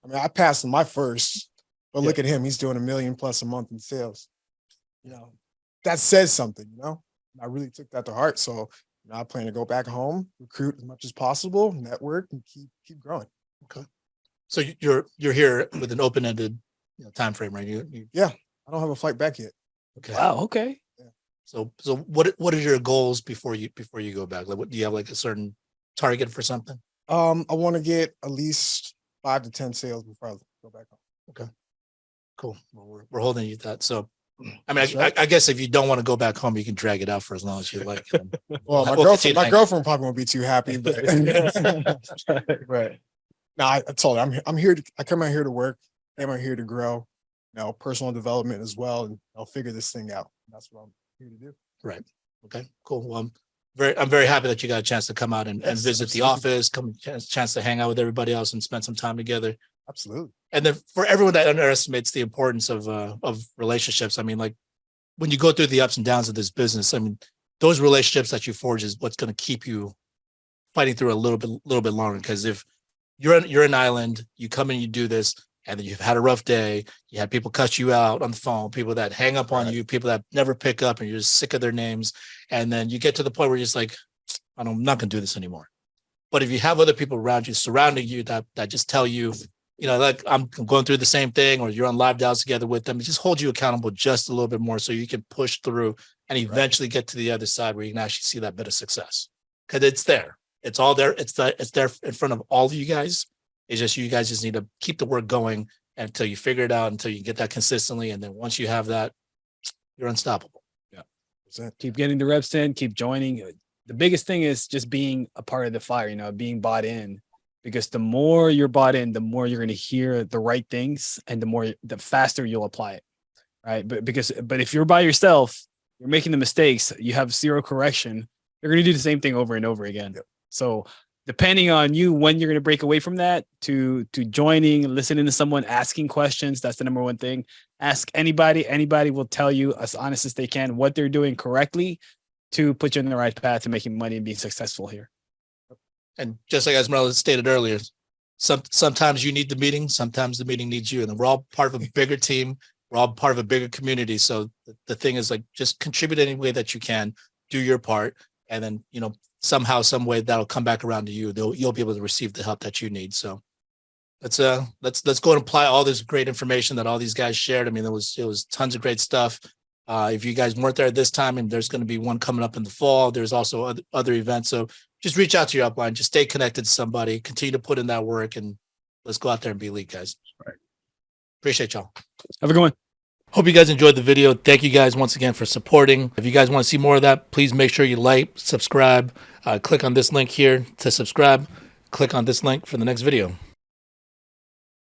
I mean, I passed my first, but look at him. He's doing $1 million plus a month in sales. That says something, I really took that to heart. So I plan to go back home, recruit as much as possible, network, and keep growing. Okay. So you're here with an open-ended time frame, right? I don't have a flight back yet. Okay. Wow. Okay. So what are your goals before you go back? Like, what do you have, like a certain target for something? I want to get at least 5 to 10 sales before I go back home. Cool. Well, we're holding you to that. So, I mean, That's right. I guess if you don't want to go back home, you can drag it out for as long as you like. Well, my We'll continue girlfriend, to hang. probably won't be too happy, but Right. no, I told her I'm here. I come out here to work. I'm out here to grow, personal development as well, and I'll figure this thing out. That's what I'm here to do. Right. Okay. Cool. Well, I'm very happy that you got a chance to come out and Yes, visit the absolutely. office, chance to hang out with everybody else and spend some time together. Absolutely. And then for everyone that underestimates the importance of relationships, I mean, like, when you go through the ups and downs of this business, I mean, those relationships that you forge is what's going to keep you fighting through a little bit longer. Because if you're an island, you come in, you do this, and then you've had a rough day, you had people cut you out on the phone, people that hang up on Right. you, people that never pick up, and you're just sick of their names. And then you get to the point where you're just like, I'm not going to do this anymore. But if you have other people around you, surrounding you, that just tell you, like, I'm going through the same thing, or you're on live dials together with them, it just holds you accountable just a little bit more, so you can push through and eventually get to the other side where you can actually see that bit of success. Because it's there. It's all there. It's there in front of all of you guys. It's just, you guys just need to keep the work going until you figure it out, until you get that consistently. And then once you have that, you're unstoppable. Keep getting the reps in, keep joining. The biggest thing is just being a part of the fire, being bought in, because the more you're bought in, the more you're going to hear the right things, and the faster you'll apply it. Right. But if you're by yourself, you're making the mistakes, you have zero correction, you're going to do the same thing over and over again. Yep. So depending on you, when you're going to break away from that to joining, listening to someone, asking questions, that's the number one thing. Ask anybody. Anybody will tell you, as honest as they can, what they're doing correctly to put you in the right path to making money and being successful here. And just like as Marlon stated earlier, sometimes you need the meeting, sometimes the meeting needs you. And we're all part of a bigger team. We're all part of a bigger community. So the thing is, like, just contribute any way that you can, do your part. And then, somehow, some way, that'll come back around to you. You'll be able to receive the help that you need. So let's go and apply all this great information that all these guys shared. I mean, it was tons of great stuff. If you guys weren't there this time, and there's going to be one coming up in the fall, there's also other events. So just reach out to your upline, just stay connected to somebody, continue to put in that work, and let's go out there and be elite, guys. Right. Appreciate y'all. Have a good one. Hope you guys enjoyed the video. Thank you guys once again for supporting. If you guys want to see more of that, please make sure you like, subscribe, click on this link here to subscribe, click on this link for the next video.